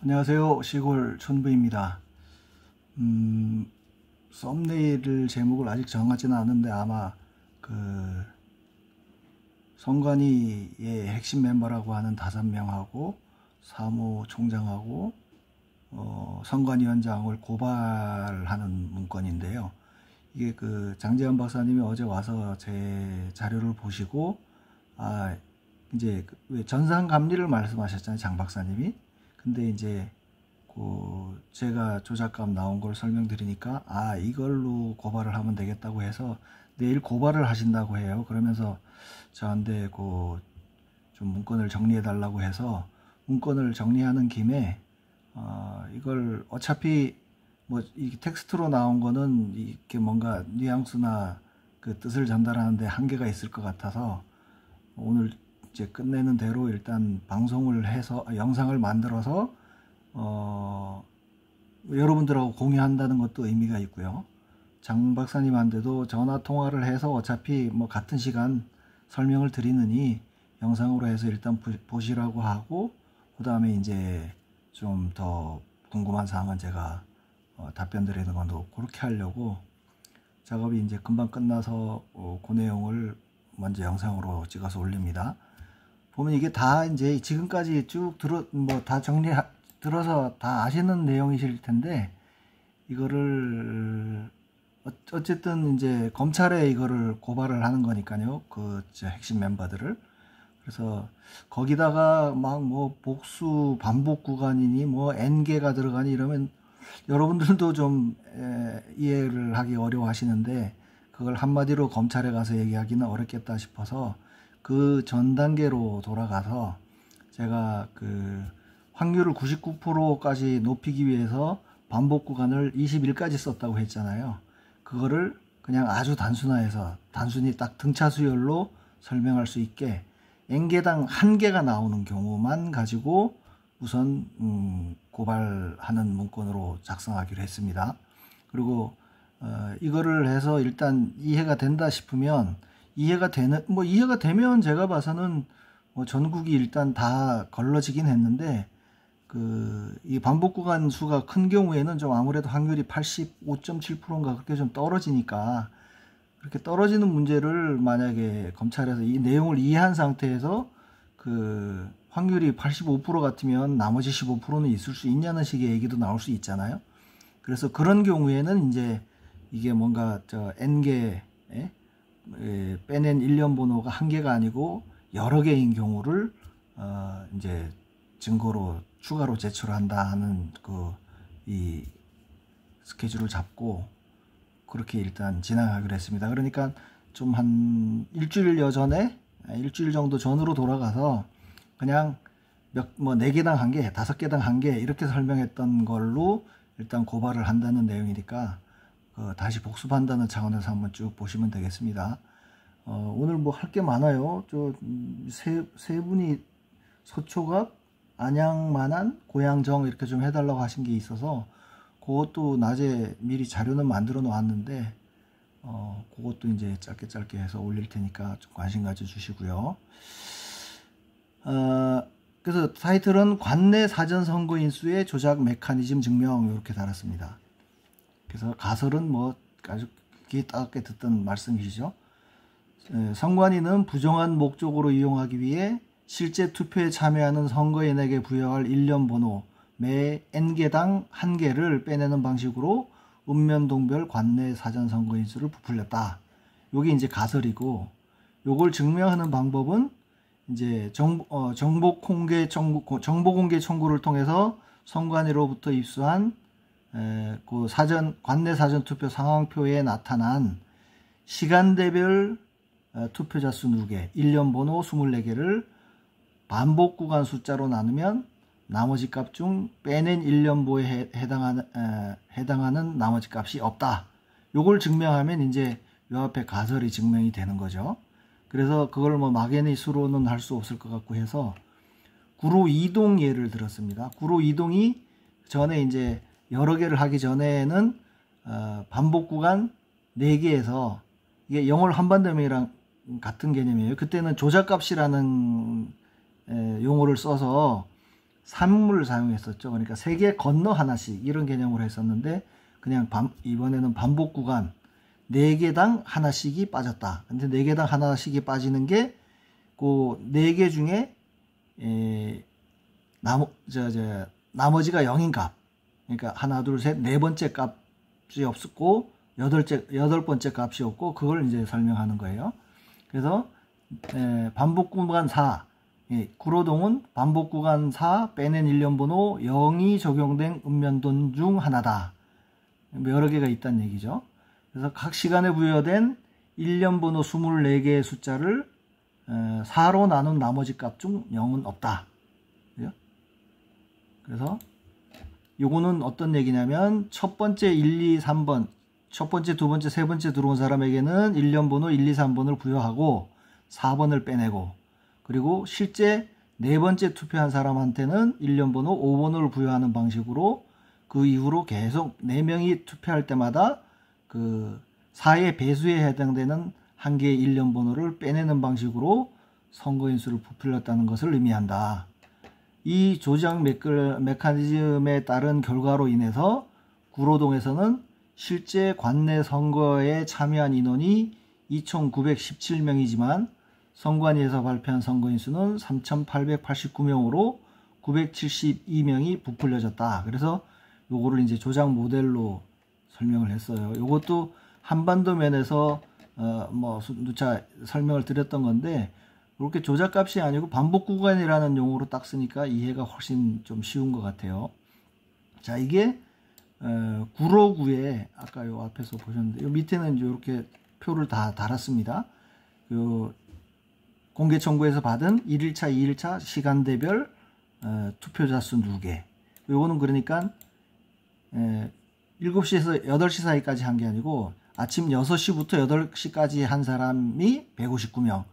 안녕하세요. 시골 촌부입니다. 썸네일 제목을 아직 정하지는 않은데 아마 그 선관위의 핵심 멤버라고 하는 5명하고 사무총장하고 선관위원장을 고발하는 문건인데요. 이게 그 장재현 박사님이 어제 와서 제 자료를 보시고 이제 왜 전산감리를 말씀하셨잖아요, 장 박사님이. 근데 이제 제가 조작감 나온 걸 설명드리니까 이걸로 고발을 하면 되겠다고 해서 내일 고발을 하신다고 해요. 그러면서 저한테 좀 문건을 정리해 달라고 해서 문건을 정리하는 김에 이걸 어차피 뭐 이 텍스트로 나온 거는 이렇게 뭔가 뉘앙스나 그 뜻을 전달하는데 한계가 있을 것 같아서 오늘 이제 끝내는 대로 일단 방송을 해서 영상을 만들어서 여러분들하고 공유한다는 것도 의미가 있고요. 장 박사님한테도 전화 통화를 해서 어차피 뭐 같은 시간 설명을 드리느니 영상으로 해서 일단 보시라고 하고, 그 다음에 이제 좀 더 궁금한 사항은 제가 답변 드리는 건도 그렇게 하려고 작업이 이제 금방 끝나서 그 내용을 먼저 영상으로 찍어서 올립니다. 보면 이게 다 이제 지금까지 쭉 다 들어서 다 아시는 내용이실 텐데, 이거를 어쨌든 이제 검찰에 이거를 고발을 하는 거니까요. 핵심 멤버들을. 그래서 거기다가 막 뭐 복수 반복 구간이니 뭐 N개가 들어가니 이러면 여러분들도 좀 이해를 하기 어려워하시는데, 그걸 한마디로 검찰에 가서 얘기하기는 어렵겠다 싶어서 그 전 단계로 돌아가서 제가 그 확률을 99%까지 높이기 위해서 반복 구간을 21까지 썼다고 했잖아요. 그거를 그냥 아주 단순화해서 단순히 딱 등차 수열로 설명할 수 있게 N개당 1개가 나오는 경우만 가지고 우선 고발하는 문건으로 작성하기로 했습니다. 그리고 이거를 해서 일단 이해가 된다 싶으면 이해가 되면 제가 봐서는 뭐 전국이 일단 다 걸러지긴 했는데, 이 반복 구간 수가 큰 경우에는 좀 아무래도 확률이 85.7%인가 그렇게 좀 떨어지니까, 그렇게 떨어지는 문제를 만약에 검찰에서 이 내용을 이해한 상태에서 그 확률이 85% 같으면 나머지 15%는 있을 수 있냐는 식의 얘기도 나올 수 있잖아요. 그래서 그런 경우에는 이제 이게 뭔가 N개 빼낸 일련 번호가 1개가 아니고 여러 개인 경우를 이제 증거로 추가로 제출한다 하는 이 스케줄을 잡고 그렇게 일단 진행하기로 했습니다. 그러니까 좀 한 일주일 정도 전으로 돌아가서 그냥 4개당 1개, 5개당 1개 이렇게 설명했던 걸로 일단 고발을 한다는 내용이니까 다시 복습한다는 차원에서 한번 쭉 보시면 되겠습니다. 오늘 뭐 할 게 많아요. 세 분이 서초갑, 안양, 만안, 고양정 이렇게 좀 해달라고 하신 게 있어서 그것도 낮에 미리 자료는 만들어 놓았는데 그것도 이제 짧게 해서 올릴 테니까 좀 관심 가져 주시고요. 그래서 타이틀은 관내 사전 선거 인수의 조작 메커니즘 증명 이렇게 달았습니다. 그래서 가설은 뭐 아주 귀 따갑게 듣던 말씀이시죠. 선관위는 부정한 목적으로 이용하기 위해 실제 투표에 참여하는 선거인에게 부여할 일련 번호 매 N개당 1개를 빼내는 방식으로 읍면동별 관내 사전 선거 인수를 부풀렸다. 요게 이제 가설이고, 요걸 증명하는 방법은 이제 정보 공개 청구를 통해서 선관위로부터 입수한 그 관내 사전 투표 상황표에 나타난 시간대별 투표자 수 누계, 일련 번호 24개를 반복 구간 숫자로 나누면 나머지 값 중 빼낸 일련보에 해당하는 나머지 값이 없다. 요걸 증명하면 이제 요 앞에 가설이 증명이 되는 거죠. 그래서 그걸 뭐 막연히 수로는 할 수 없을 것 같고 해서 구로 이동 예를 들었습니다. 구로 이동이 전에 이제 여러 개를 하기 전에는 반복 구간 4개에서 이게 영월 한반도명이랑 같은 개념이에요. 그때는 조작값이라는 용어를 써서 3을 사용했었죠. 그러니까 3개 건너 하나씩 이런 개념으로 했었는데 그냥 이번에는 반복 구간 4개당 하나씩이 빠졌다. 근데 4개당 하나씩이 빠지는 게 그 4개 중에 나머지가 0인 값. 그러니까 하나, 둘, 셋, 네 번째 값이 없었고 여덟 번째 값이 없고 그걸 이제 설명하는 거예요. 그래서 반복 구간 4, 구로동은 반복 구간 4 빼낸 일련번호 0이 적용된 읍면동 중 하나다. 여러 개가 있다는 얘기죠. 그래서 각 시간에 부여된 일련번호 24개의 숫자를 4로 나눈 나머지 값 중 0은 없다. 그래서 요거는 어떤 얘기냐면 첫 번째 1, 2, 3번 첫 번째, 두 번째, 세 번째 들어온 사람에게는 일련번호 1, 2, 3번을 부여하고 4번을 빼내고 그리고 실제 네 번째 투표한 사람한테는 일련번호 5번을 부여하는 방식으로 그 이후로 계속 4명이 투표할 때마다 그 4의 배수에 해당되는 한 개의 일련번호를 빼내는 방식으로 선거인수를 부풀렸다는 것을 의미한다. 이 조작 메커니즘에 따른 결과로 인해서 구로동에서는 실제 관내 선거에 참여한 인원이 2,917명이지만 선관위에서 발표한 선거인수는 3,889명으로 972명이 부풀려졌다. 그래서 요거를 이제 조작 모델로 설명을 했어요. 요것도 한반도 면에서 누차 설명을 드렸던 건데 이렇게 조작값이 아니고 반복 구간이라는 용어로 딱 쓰니까 이해가 훨씬 좀 쉬운 것 같아요. 자, 이게 구로구에 아까 요 앞에서 보셨는데 요 밑에는 이렇게 표를 다 달았습니다. 요 공개 청구에서 받은 1일차, 2일차 시간대별 투표자 수 누계. 요거는 그러니까 7시에서 8시 사이까지 한 게 아니고 아침 6시부터 8시까지 한 사람이 159명,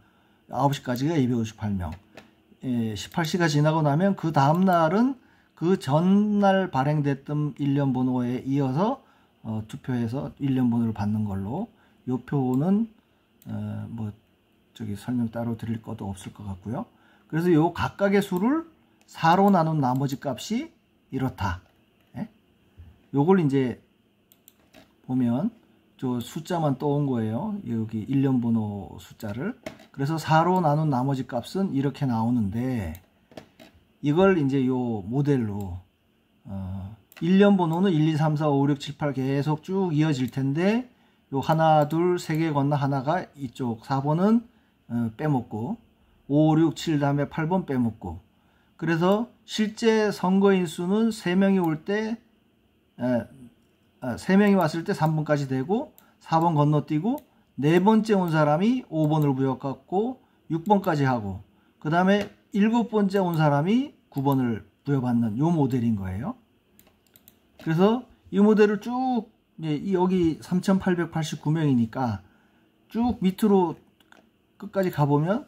9시까지가 258명. 18시가 지나고 나면 그 다음날은 그 전날 발행됐던 일련번호에 이어서 투표해서 일련번호를 받는 걸로 요 표는 설명 따로 드릴 것도 없을 것 같고요. 그래서 요 각각의 수를 4로 나눈 나머지 값이 이렇다. 요걸 이제 보면 저 숫자만 떠온 거예요. 여기 일련번호 숫자를. 그래서 4로 나눈 나머지 값은 이렇게 나오는데 이걸 이제 요 모델로 일련번호는 1, 2, 3, 4, 5, 6, 7, 8 계속 쭉 이어질 텐데 요 하나, 둘, 세 개 건너 하나가 이쪽 4번은 빼먹고 5, 6, 7 다음에 8번 빼먹고 그래서 실제 선거인 수는 3명이 올 때 3명이 왔을 때 3번까지 되고 4번 건너뛰고 네 번째 온 사람이 5번을 부여받고 6번까지 하고 그 다음에 7번째 온 사람이 9번을 부여받는 요 모델인 거예요. 그래서 이 모델을 쭉 여기 3,889명이니까 쭉 밑으로 끝까지 가보면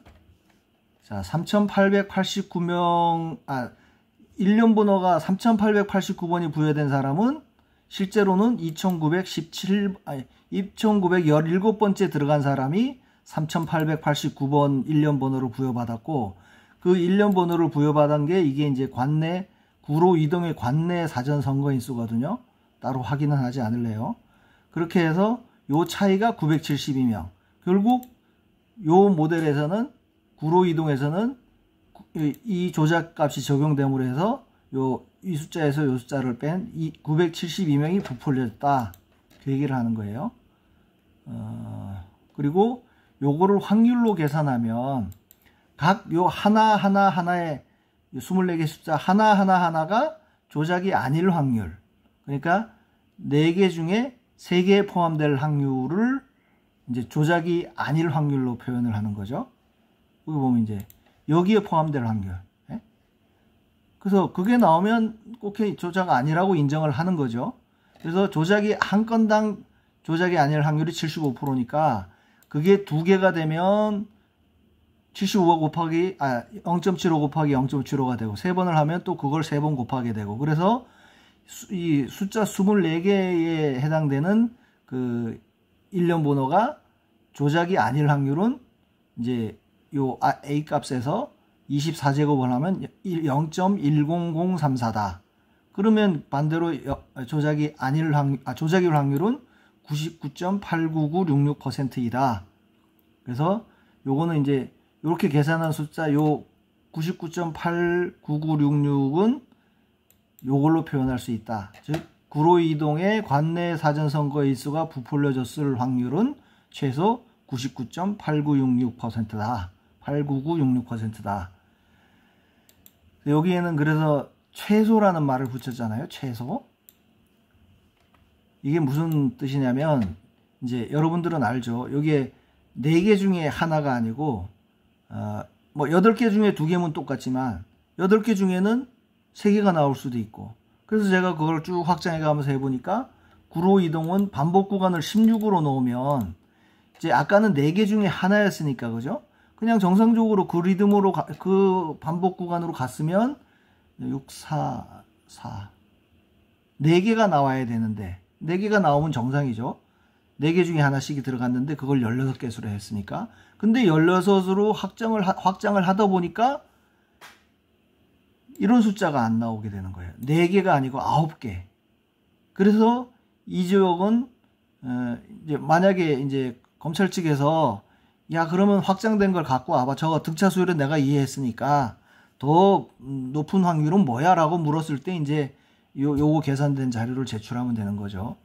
자 3,889명 일련번호가 3,889번이 부여된 사람은 실제로는 2,917번째 들어간 사람이 3,889번 일련번호를 부여받았고 그 일련번호를 부여받은 게 이게 이제 관내 구로 이동의 관내 사전 선거인 수거든요. 따로 확인은 하지 않을래요. 그렇게 해서 요 차이가 972명. 결국 요 모델에서는 구로 이동에서는 이 조작값이 적용됨으로 해서 이 숫자에서 요 숫자를 뺀 이 972명이 부풀렸다. 그 얘기를 하는 거예요. 그리고 요거를 확률로 계산하면 각 요 하나의 24개 숫자 하나가 조작이 아닐 확률. 그러니까 4개 중에 3개에 포함될 확률을 이제 조작이 아닐 확률로 표현을 하는 거죠. 여기 보면 이제 여기에 포함될 확률. 그래서 그게 나오면 꼭 조작 아니라고 인정을 하는 거죠. 그래서 조작이 한 건당 조작이 아닐 확률이 75%니까 그게 2개가 되면 75 곱하기 0.75 곱하기 0.75가 되고 3번을 하면 또 그걸 3번 곱하게 되고 그래서 이 숫자 24개에 해당되는 그 일련 번호가 조작이 아닐 확률은 이제 요 A 값에서 24제곱을 하면 0.10034다. 그러면 반대로 조작일 확률은 99.89966%이다. 그래서 요거는 이제 이렇게 계산한 숫자 요 99.89966은 요걸로 표현할 수 있다. 즉 구로이동의 관내 사전선거 일수가 부풀려졌을 확률은 최소 99.8966%다. 89966%다. 여기에는 그래서 최소라는 말을 붙였잖아요. 최소. 이게 무슨 뜻이냐면 이제 여러분들은 알죠. 여기에 4개 중에 하나가 아니고 뭐 8개 중에 2개면 똑같지만 8개 중에는 3개가 나올 수도 있고, 그래서 제가 그걸 쭉 확장해 가면서 해보니까 구로 이동은 반복 구간을 16으로 놓으면 이제 아까는 4개 중에 하나였으니까 그죠? 그냥 정상적으로 그 리듬으로 그 반복 구간으로 갔으면 6, 4, 4 4개가 나와야 되는데 4개가 나오면 정상이죠. 4개 중에 하나씩이 들어갔는데 그걸 16개수로 했으니까. 근데 16으로 확장을 하다 보니까 이런 숫자가 안 나오게 되는 거예요. 4개가 아니고 9개. 그래서 이 지역은 이제 만약에 이제 검찰 측에서 야 그러면 확장된 걸 갖고 와봐. 저거 득차 수율은 내가 이해했으니까 더 높은 확률은 뭐야? 라고 물었을 때 이제 요거 계산된 자료를 제출하면 되는 거죠.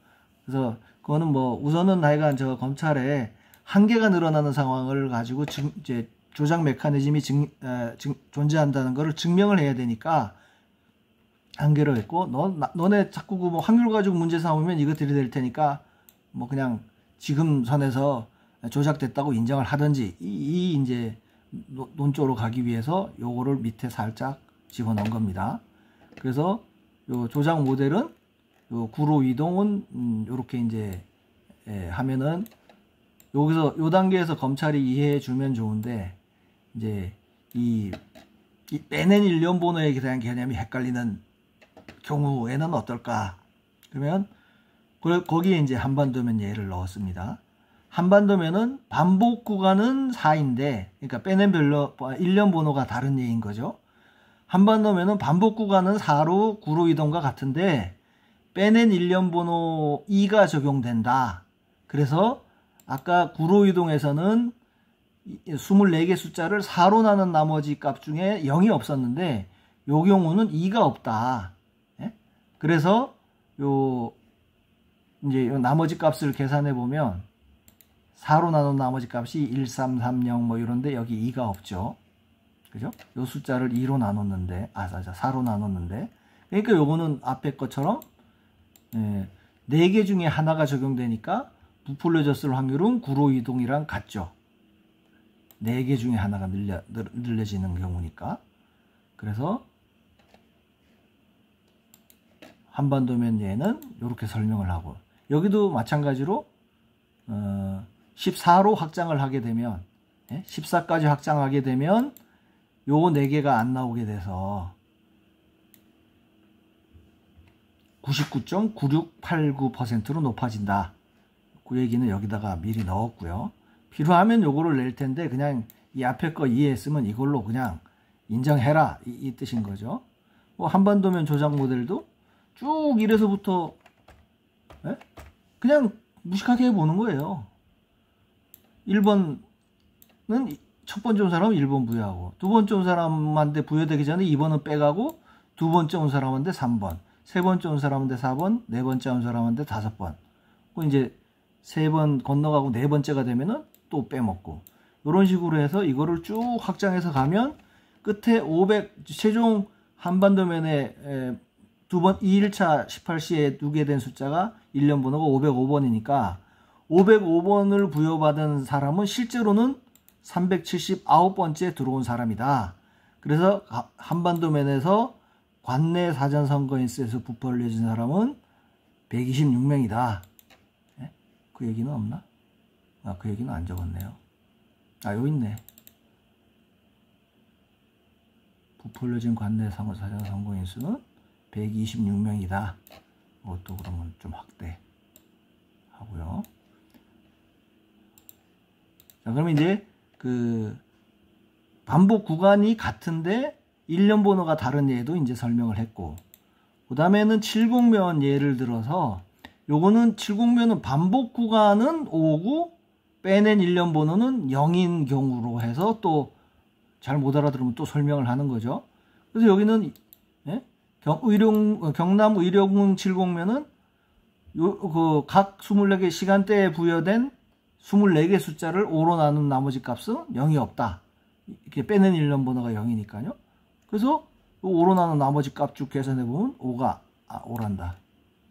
그래서 그거는 뭐 우선은 하여간 저 검찰에 한계가 늘어나는 상황을 가지고 이제 조작 메커니즘이 존재한다는 것을 증명을 해야 되니까 한계로 했고, 너네 자꾸 그 뭐 확률 가지고 문제 삼으면 이거 들이댈 테니까 뭐 그냥 지금 선에서 조작됐다고 인정을 하든지 이 이제 논조로 가기 위해서 요거를 밑에 살짝 집어넣은 겁니다. 그래서 요 조작 모델은 요 구로 이동은 요렇게 이제 하면은 여기서 요 단계에서 검찰이 이해해 주면 좋은데, 이제 이 빼낸 일련 번호에 대한 개념이 헷갈리는 경우에는 어떨까? 그러면 거기에 이제 한반도면 예를 넣었습니다. 한반도면은 반복 구간은 4인데, 그러니까 빼낸 일련 번호가 다른 예인 거죠. 한반도면은 반복 구간은 4로 구로 이동과 같은데 빼낸 일련 번호 2가 적용된다. 그래서 아까 구로 이동에서는 24개 숫자를 4로 나눈 나머지 값 중에 0이 없었는데 요 경우는 2가 없다. 예? 그래서 이제 요 나머지 값을 계산해 보면 4로 나눈 나머지 값이 1, 3, 3, 0 뭐 이런데 여기 2가 없죠. 그죠? 요 숫자를 2로 나눴는데 4로 나눴는데, 그러니까 요거는 앞에 것처럼 4개 중에 하나가 적용되니까 부풀려졌을 확률은 구로 이동이랑 같죠. 4개 중에 하나가 늘려지는 경우니까. 그래서 한반도면 예는 이렇게 설명을 하고, 여기도 마찬가지로 14로 확장을 하게 되면 14까지 확장하게 되면 요 4개가 안 나오게 돼서 99.9689%로 높아진다. 그 얘기는 여기다가 미리 넣었고요. 필요하면 요거를 낼 텐데 그냥 이 앞에 거 이해했으면 이걸로 그냥 인정해라 이 뜻인 거죠. 뭐 한반도면 조작 모델도 쭉 이래서부터 그냥 무식하게 해보는 거예요. 1번은 첫 번째 온 사람은 1번 부여하고, 두 번째 온 사람한테 부여되기 전에 2번은 빼가고, 두 번째 온 사람한테 3번, 세 번째 온 사람한테 4번, 네 번째 온 사람한테 5번. 그 이제 3번 건너가고 네 번째가 되면은 또 빼먹고, 이런 식으로 해서 이거를 쭉 확장해서 가면 끝에 500 최종 한반도면에 2일차 18시에 두게 된 숫자가 일련 번호가 505번이니까 505번을 부여받은 사람은 실제로는 379번째 들어온 사람이다. 그래서 한반도면에서 관내 사전선거인수에서 부풀려진 사람은 126명이다. 그 얘기는 없나? 그 얘기는 안 적었네요. 여기 있네. 부풀려진 관내 사전선거인수는 126명이다. 이것도 그러면 좀 확대하고요. 자, 그러면 이제 반복 구간이 같은데 일련 번호가 다른 예도 이제 설명을 했고, 그 다음에는 70면 예를 들어서 요거는 70면은 반복 구간은 5고 빼낸 일련 번호는 0인 경우로 해서 또 잘 못 알아들으면 또 설명을 하는 거죠. 그래서 여기는 예? 경남 의료군 70면은 각 24개 시간대에 부여된 24개 숫자를 5로 나눈 나머지 값은 0이 없다. 이렇게 빼낸 일련 번호가 0이니까요. 그래서 5로 나눈 나머지 값 쭉 계산해 보면 5가 5란다.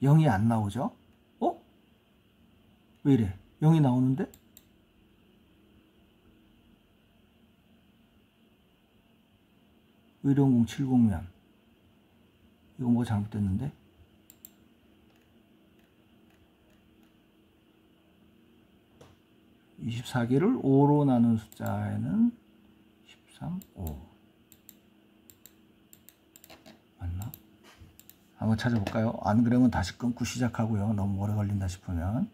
0이 안 나오죠. 왜 이래? 0이 나오는데? 의료공 70면 이거 뭐가 잘못됐는데? (24개를) 5로 나눈 숫자에는 13, 5 맞나? 한번 찾아볼까요? 안 그러면 다시 끊고 시작하고요. 너무 오래 걸린다 싶으면.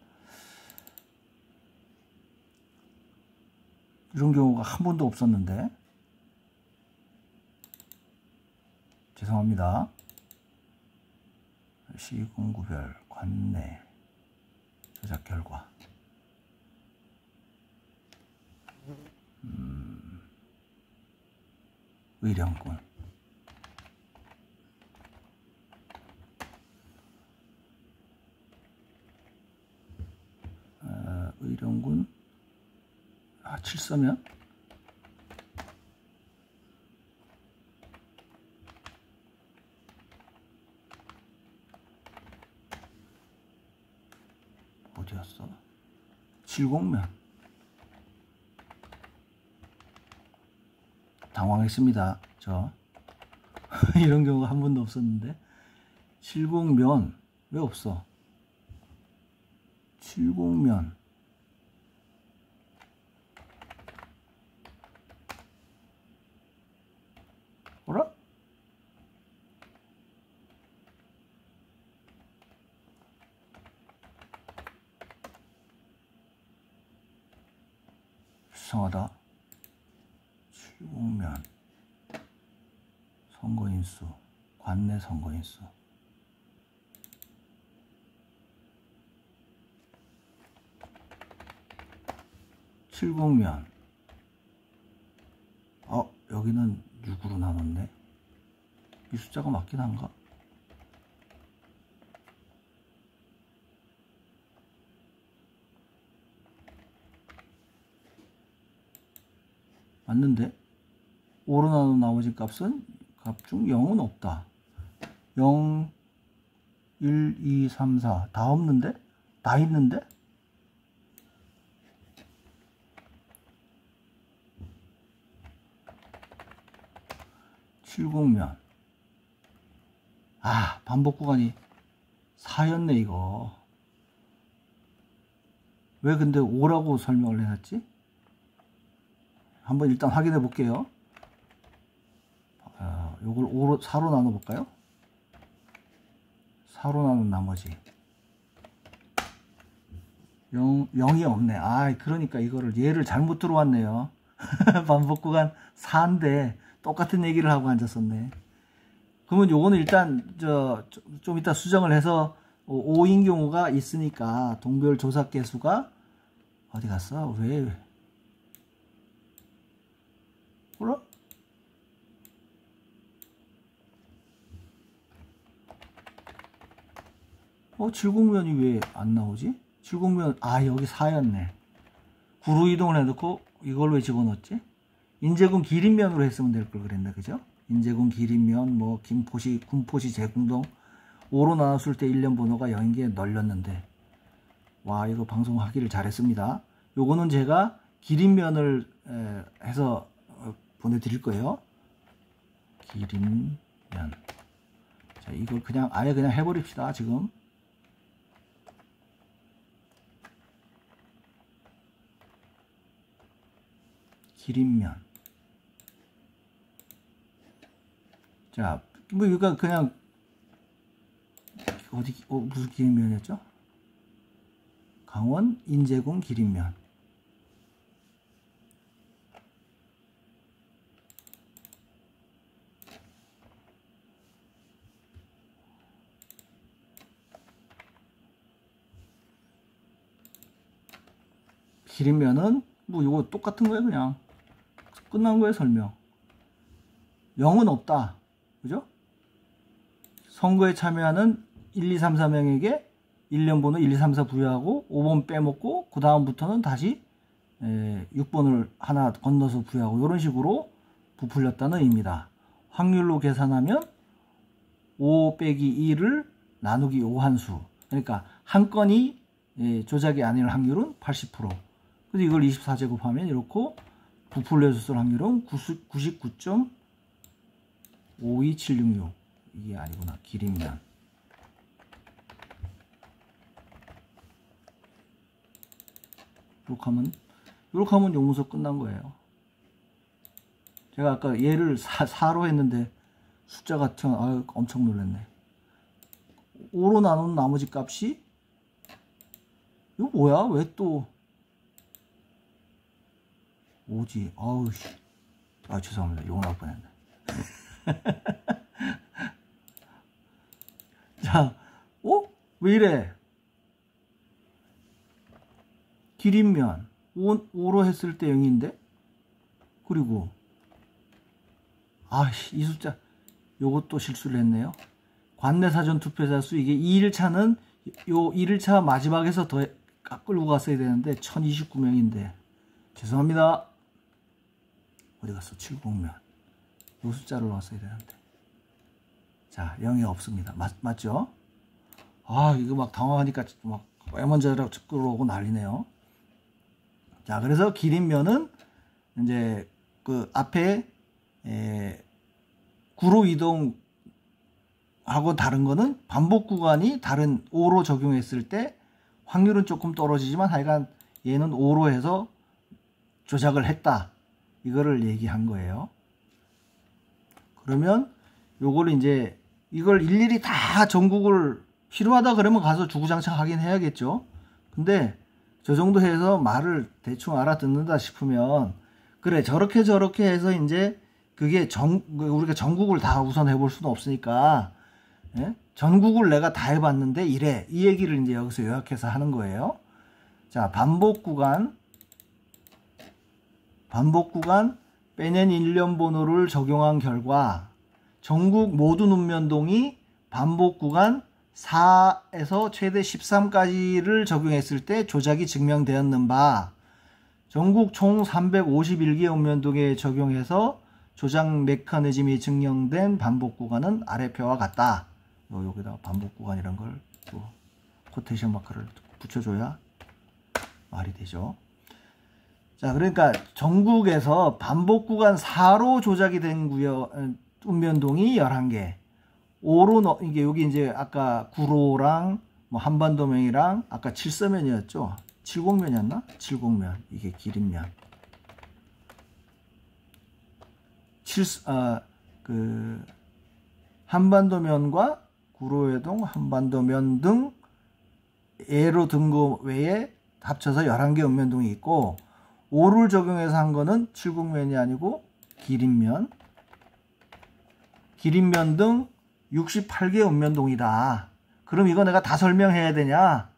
이런 경우가 한 번도 없었는데 죄송합니다. 시군구별 관내 조작 결과 의령군 의령군 7서면 어디였어? 70면 당황했습니다. 저 이런 경우가 한 번도 없었는데 70면 왜 없어? 70면 어라? 이상하다. 70면 선거인수 관내 선거인수 70면 여기는 6으로 나눴네. 이 숫자가 맞긴 한가? 맞는데 5로 나눈 나머지 값은 값 중 0은 없다. 0, 1, 2, 3, 4 다 없는데? 다 있는데? 칠곡면 반복 구간이 4였네 이거. 왜 근데 5라고 설명을 해놨지? 한번 일단 확인해 볼게요. 요걸 4로 나눠 볼까요? 4로 나눈 나머지 0이 없네. 그러니까 이거를 얘를 잘못 들어왔네요. 반복 구간 4인데 똑같은 얘기를 하고 앉았었네. 그러면 요거는 일단 좀 이따 수정을 해서 5인 경우가 있으니까 동별 조삭 개수가 어디 갔어? 왜? 뭐라? 70면이 왜 안 나오지? 70면 여기 4였네. 구로 이동을 해놓고 이걸 왜 집어넣었지? 인제군 기린면으로 했으면 될 걸 그랬나, 그죠? 인제군 기린면, 뭐 김포시, 군포시 제궁동 5로 나눴을 때 1년 번호가 0인 게 널렸는데 와 이거 방송하기를 잘했습니다. 요거는 제가 기린면을 해서 보내드릴 거예요. 기린면. 자 이걸 아예 그냥 해버립시다. 지금 기린면. 자, 뭐 이거 그냥 무슨 기린면이었죠? 강원 인제군 기린면. 길이면은 뭐 이거 똑같은 거예요. 그냥 끝난 거예요. 설명. 0은 없다. 그죠? 선거에 참여하는 1, 2, 3, 4명에게 1년 번호 1, 2, 3, 4 부여하고 5번 빼먹고 그 다음부터는 다시 6번을 하나 건너서 부여하고 이런 식으로 부풀렸다는 의미다. 확률로 계산하면 5 빼기 2를 나누기 5한수. 그러니까 한 건이 조작이 아닐 확률은 80%. 그래서 이걸 24제곱하면 이렇게 부풀려졌을 확률은 99.52766. 이게 아니구나. 길이면. 이렇게 하면 용문서 끝난 거예요. 제가 아까 얘를 4로 했는데 숫자가 엄청 놀랐네. 5로 나눈 나머지 값이 이거 뭐야? 왜 또 5지? 아우씨. 죄송합니다. 욕 나올 뻔했네. 자, 왜 이래? 길이면 5로 했을 때 0인데? 그리고 이 숫자 요것도 실수를 했네요. 관내사전 투표자 수 이게 2일차는 요 1일차 마지막에서 더 끌고 갔어야 되는데 1029명인데 죄송합니다. 어디 갔어? 70명. 요 숫자를 넣었어야 되는데. 자, 0이 없습니다. 맞죠? 이거 막 당황하니까 막 외먼저라고 끌어오고 난리네요. 자, 그래서 길이면은 이제 그 앞에 구로 이동하고 다른 거는 반복 구간이 다른 5로 적용했을 때 확률은 조금 떨어지지만 하여간 얘는 5로 해서 조작을 했다. 이거를 얘기한 거예요. 그러면 요걸 이제 이걸 일일이 다 전국을 필요하다 그러면 가서 주구장창 하긴 해야겠죠. 근데 저 정도 해서 말을 대충 알아듣는다 싶으면 그래 저렇게 해서 이제 그게 우리가 전국을 다 우선 해볼 수는 없으니까 전국을 내가 다 해봤는데 이래 이 얘기를 이제 여기서 요약해서 하는 거예요. 자, 반복 구간 빼낸 1년 번호를 적용한 결과 전국 모든 읍면동이 반복 구간 4에서 최대 13까지를 적용했을 때 조작이 증명되었는 바 전국 총 351개 읍면동에 적용해서 조작 메커니즘이 증명된 반복 구간은 아래 표와 같다. 여기다가 반복 구간이란 걸 또 코테이션 마크를 붙여줘야 말이 되죠. 자, 그러니까 전국에서 반복 구간 4로 조작이 된 구역 읍면동이 11개. 5로 이게 여기 이제 아까 구로랑 뭐 한반도면이랑 아까 7서면이었죠. 70면이었나? 70면. 이게 길이면. 한반도면과 구로회동, 한반도면 등 예로 든 거 외에 합쳐서 11개 읍면동이 있고 5를 적용해서 한 거는 70면이 아니고 길인면 등 68개 읍면동이다. 그럼 이거 내가 다 설명해야 되냐?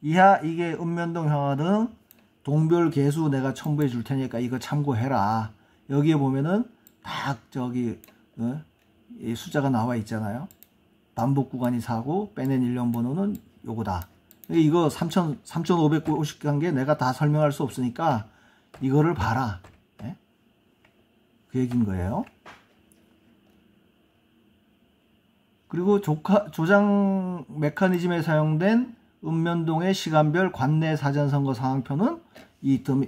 이하 이게 읍면동 형화 등 동별 개수 내가 첨부해 줄 테니까 이거 참고해라. 여기에 보면은 딱 저기 이 숫자가 나와 있잖아요. 반복 구간이 4고 빼낸 1년 번호는 요거다. 이거 3,550개 내가 다 설명할 수 없으니까 이거를 봐라. 네? 그 얘기인 거예요. 그리고 조작 메커니즘에 사용된 읍면동의 시간별 관내 사전선거 상황표는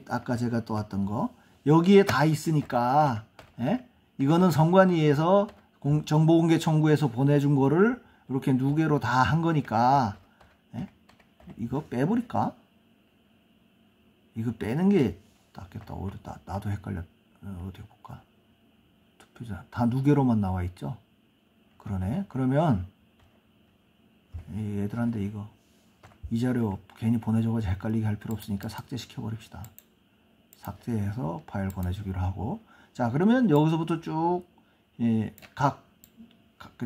아까 제가 또 왔던 거 여기에 다 있으니까 이거는 선관위에서 정보공개 청구해서 보내준 거를 이렇게 누계로 다 한 거니까 이거 빼버릴까? 이거 빼는 게 낫겠다. 나도 헷갈려. 어디 볼까? 투표자 다 누계로만 나와 있죠? 그러네. 그러면 얘들한테 이 자료 괜히 보내줘가지고 헷갈리게 할 필요 없으니까 삭제시켜 버립시다. 삭제해서 파일 보내주기로 하고. 자, 그러면 여기서부터 쭉 각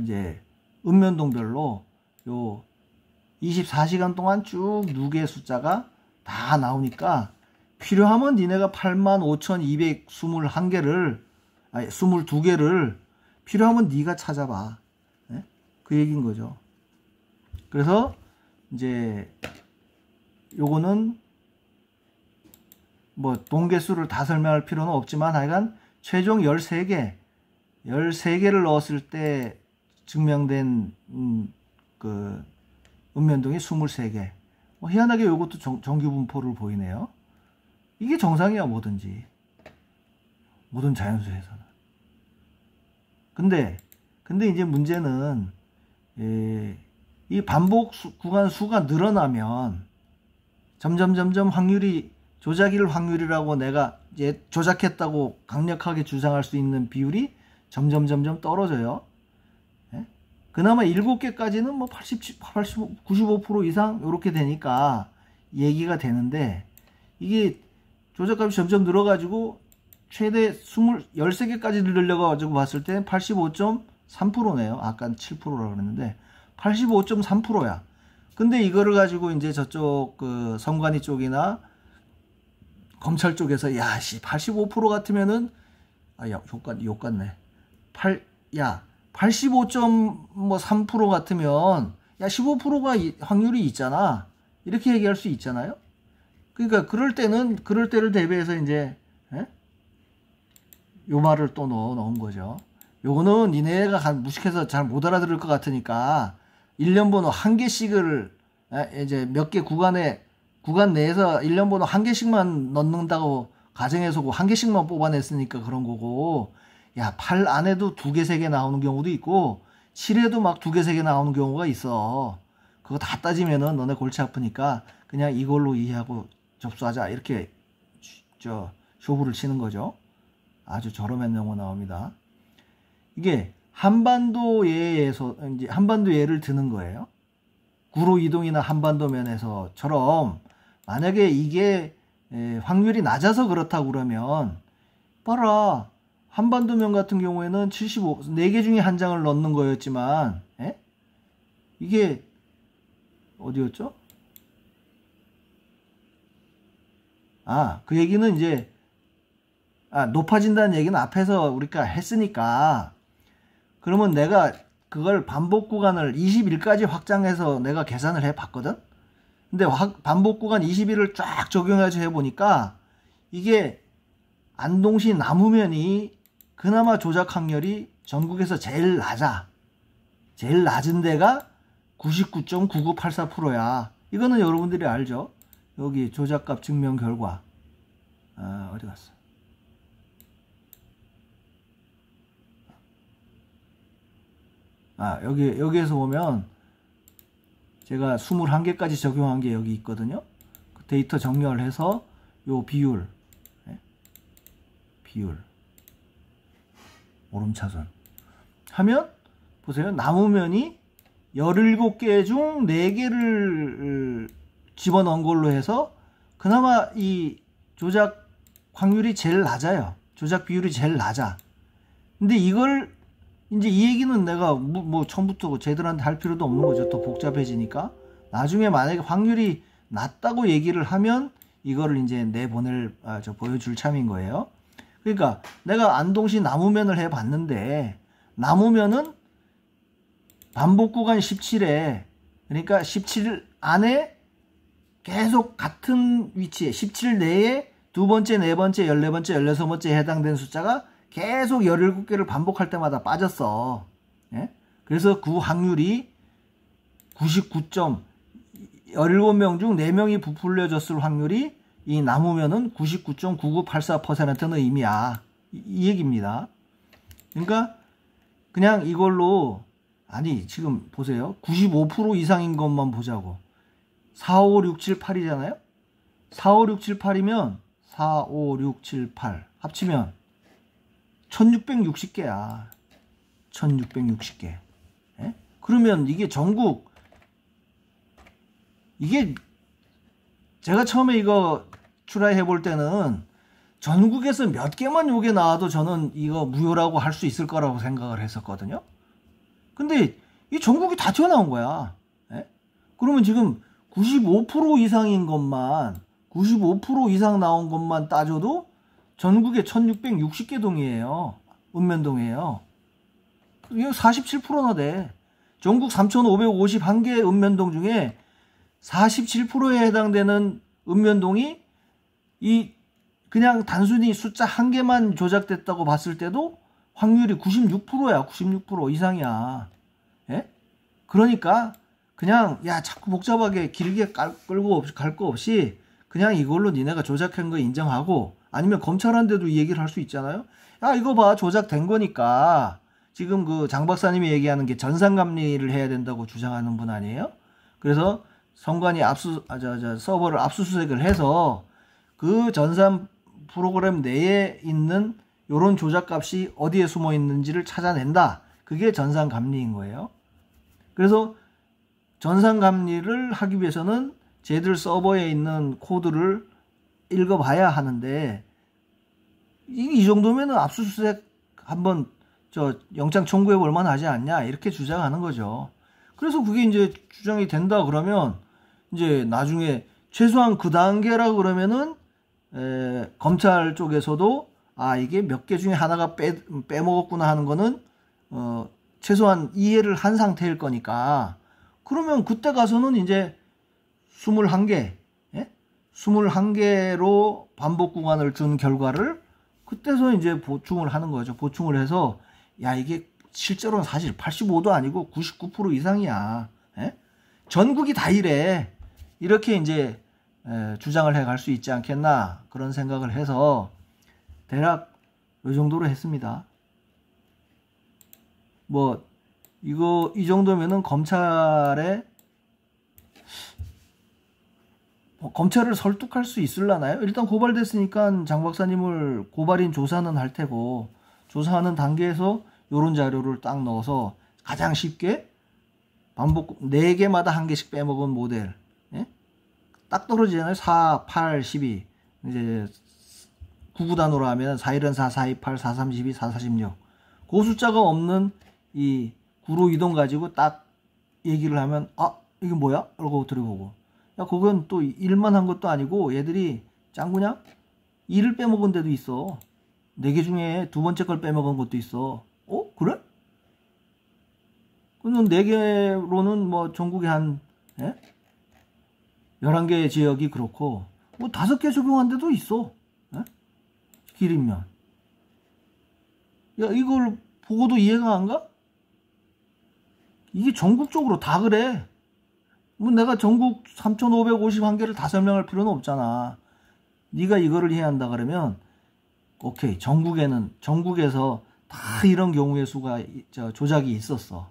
이제 읍면동별로 요 24시간 동안 쭉 누계 숫자가 다 나오니까 필요하면 니네가 85,221개를 아니 22개를 필요하면 네가 찾아봐. 네? 그 얘기인 거죠. 그래서 이제 요거는 뭐 동계수를 다 설명할 필요는 없지만 하여간 최종 13개를 넣었을 때 증명된 그 은면동이 23개. 희한하게 요것도 정규분포를 보이네요. 이게 정상이야, 뭐든지. 모든 자연수에서는. 근데 이제 문제는 이 반복 구간 수가 늘어나면 점점 확률이 조작일 확률이라고 내가 이제 조작했다고 강력하게 주장할 수 있는 비율이 점점 떨어져요. 예? 그나마 7개까지는 뭐 95% 이상 이렇게 되니까 얘기가 되는데 이게 조작값이 점점 늘어가지고 최대 13개까지 늘려가지고 봤을 때 85.3%네요. 아까 7%라고 그랬는데 85.3%야. 근데 이거를 가지고 이제 저쪽 그 선관위 쪽이나 검찰 쪽에서 야씨 85% 같으면은 욕 같네. 85.3% 같으면 야 15%가 확률이 있잖아. 이렇게 얘기할 수 있잖아요. 그러니까 그럴 때를 대비해서 이제 요 말을 또 넣은 거죠. 요거는 니네가 무식해서 잘 못 알아들을 것 같으니까 1년 번호 한 개씩을 이제 몇 개 구간 내에서 1년 번호 한 개씩만 넣는다고 가정해서 한 개씩만 뽑아냈으니까 그런 거고, 야 8 안에도 2개 3개 나오는 경우도 있고 7에도 막 2개 3개 나오는 경우가 있어. 그거 다 따지면은 너네 골치 아프니까 그냥 이걸로 이해하고 접수하자 이렇게 쇼부를 치는 거죠. 아주 저렴한 용어 나옵니다. 이게 한반도 예에서 이제 한반도 예를 드는 거예요. 구로 이동이나 한반도 면에서처럼 만약에 이게 확률이 낮아서 그렇다고 그러면 봐라 한반도 면 같은 경우에는 4개 중에 한 장을 넣는 거였지만 이게 어디였죠? 그 얘기는 이제 높아진다는 얘기는 앞에서 우리가 했으니까 그러면 내가 그걸 반복 구간을 21까지 확장해서 내가 계산을 해 봤거든. 근데 반복 구간 21을 쫙 적용해서 해보니까 이게 안동시 남우면이 그나마 조작 확률이 전국에서 제일 낮아. 제일 낮은 데가 99.9984%야. 이거는 여러분들이 알죠? 여기 조작값 증명 결과. 어디 갔어? 여기에서 보면 제가 21개까지 적용한 게 여기 있거든요. 그 데이터 정렬해서 요 비율 오름차순 하면 보세요. 남우면이 17개 중 4개를 집어넣은 걸로 해서 그나마 이 조작 확률이 제일 낮아요. 조작 비율이 제일 낮아. 근데 이걸 이제 이 얘기는 내가 뭐 처음부터 쟤들한테 할 필요도 없는 거죠. 더 복잡해지니까. 나중에 만약에 확률이 낮다고 얘기를 하면 이거를 이제 보여줄 참인 거예요. 그러니까 내가 안동시 남우면을 해봤는데 남우면은 반복 구간 17에 그러니까 17 안에 계속 같은 위치에 17 내에 두 번째, 네 번째, 14번째, 16번째에 해당되는 숫자가 계속 17개를 반복할 때마다 빠졌어. 그래서 그 확률이 17명 중 4명이 부풀려졌을 확률이 이 남우면은 99.9984%는 의미야. 이 얘기입니다. 그러니까 그냥 이걸로 지금 보세요. 95% 이상인 것만 보자고. 4, 5, 6, 7, 8이잖아요. 4, 5, 6, 7, 8이면 4, 5, 6, 7, 8 합치면 1660개야. 1660개. 그러면 이게 전국 이게 제가 처음에 이거 트라이 해볼 때는 전국에서 몇 개만 요게 나와도 저는 이거 무효라고 할 수 있을 거라고 생각을 했었거든요. 근데 이 전국이 다 튀어나온 거야. 그러면 지금 95% 이상인 것만 95% 이상 나온 것만 따져도 전국에 1660개 동이에요. 읍면동이에요. 이거 47%나 돼. 전국 3551개 읍면동 중에 47%에 해당되는 읍면동이 이 그냥 단순히 숫자 한 개만 조작됐다고 봤을 때도 확률이 96%야. 96% 이상이야. 예? 그러니까 그냥 야 자꾸 복잡하게 길게 끌고 갈 거 없이 그냥 이걸로 니네가 조작한 거 인정하고, 아니면 검찰한테도 이 얘기를 할 수 있잖아요. 야 이거 봐, 조작된 거니까. 지금 그 장 박사님이 얘기하는 게 전산감리를 해야 된다고 주장하는 분 아니에요? 그래서 선관위 서버를 압수수색을 해서 그 전산 프로그램 내에 있는 요런 조작값이 어디에 숨어 있는지를 찾아낸다. 그게 전산감리인 거예요. 그래서 전산감리를 하기 위해서는 쟤들 서버에 있는 코드를 읽어봐야 하는데, 이 정도면은 압수수색 한번 영장 청구해 볼 만하지 않냐, 이렇게 주장하는 거죠. 그래서 그게 이제 주장이 된다 그러면 이제 나중에 최소한 그 단계라 그러면은 검찰 쪽에서도 이게 몇 개 중에 하나가 빼먹었구나 하는 거는 최소한 이해를 한 상태일 거니까, 그러면 그때 가서는 이제 21개, 21개로 반복 구간을 준 결과를 그때서 이제 보충을 하는 거죠. 보충을 해서 야 이게 실제로는 사실 85도 아니고 99% 이상이야. 전국이 다 이래. 이렇게 이제 주장을 해 갈 수 있지 않겠나, 그런 생각을 해서 대략 이 정도로 했습니다. 뭐 이 정도면은 검찰을 설득할 수 있을라나요? 일단 고발됐으니까 장 박사님을 고발인 조사는 할 테고, 조사하는 단계에서 요런 자료를 딱 넣어서 가장 쉽게 반복 4개마다 한 개씩 빼먹은 모델, 딱 떨어지잖아요. 4, 8, 12. 이제 9구단으로 하면 414, 428, 4312, 446. 그 숫자가 없는 이 구로 이동 가지고 딱 얘기를 하면 이게 뭐야? 이러고 들어보고, 야 그건 또 일만 한 것도 아니고 얘들이 짱구냐? 2를 빼먹은 데도 있어. 4개 중에 두 번째 걸 빼먹은 것도 있어. 그래? 그럼 4개로는 뭐 전국에 한 11개 지역이 그렇고, 뭐 5개 적용한 데도 있어. 길이면. 야 이걸 보고도 이해가 안 가? 이게 전국적으로 다 그래. 뭐 내가 전국 3551개를 다 설명할 필요는 없잖아. 네가 이거를 이해한다 그러면 오케이, 전국에서 다 이런 경우의 수가 조작이 있었어.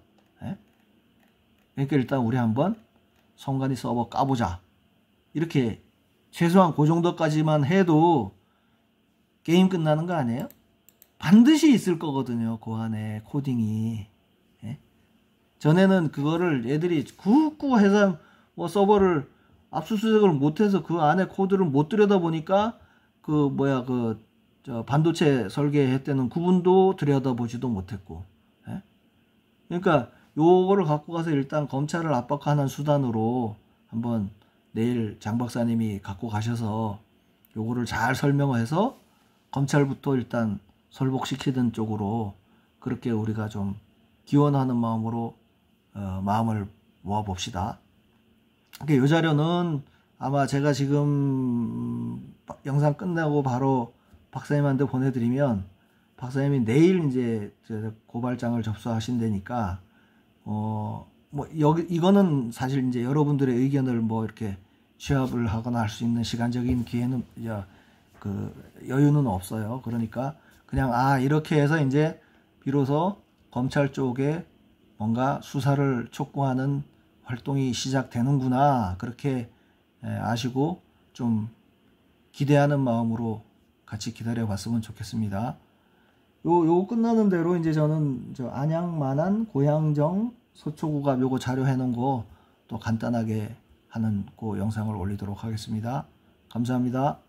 그러니까 일단 우리 한번 선관위 서버 까보자. 이렇게 최소한 그 정도까지만 해도 게임 끝나는 거 아니에요? 반드시 있을 거거든요, 그 안에 코딩이. 전에는 그거를 애들이 굽고 해서 뭐 서버를 압수수색을 못해서 그 안에 코드를 못 들여다보니까 반도체 설계했다는 구분도 들여다보지도 못했고. 그러니까 요거를 갖고 가서 일단 검찰을 압박하는 수단으로 한번 내일 장 박사님이 갖고 가셔서 요거를 잘 설명해서 검찰부터 일단 설복시키는 쪽으로, 그렇게 우리가 좀 기원하는 마음으로 마음을 모아 봅시다. 이 자료는 아마 제가 지금 영상 끝나고 바로 박사님한테 보내드리면 박사님이 내일 이제 고발장을 접수하신다니까, 이거는 사실 이제 여러분들의 의견을 뭐 이렇게 취합을 하거나 할 수 있는 시간적인 기회는 여유는 없어요. 그러니까 그냥 이렇게 해서 이제 비로소 검찰 쪽에 뭔가 수사를 촉구하는 활동이 시작되는구나, 그렇게 아시고 좀 기대하는 마음으로 같이 기다려 봤으면 좋겠습니다. 요 끝나는 대로 이제 저는 안양, 만안, 고향정, 서초구갑 요거 자료 해놓은 거 또 간단하게 하는 그 영상을 올리도록 하겠습니다. 감사합니다.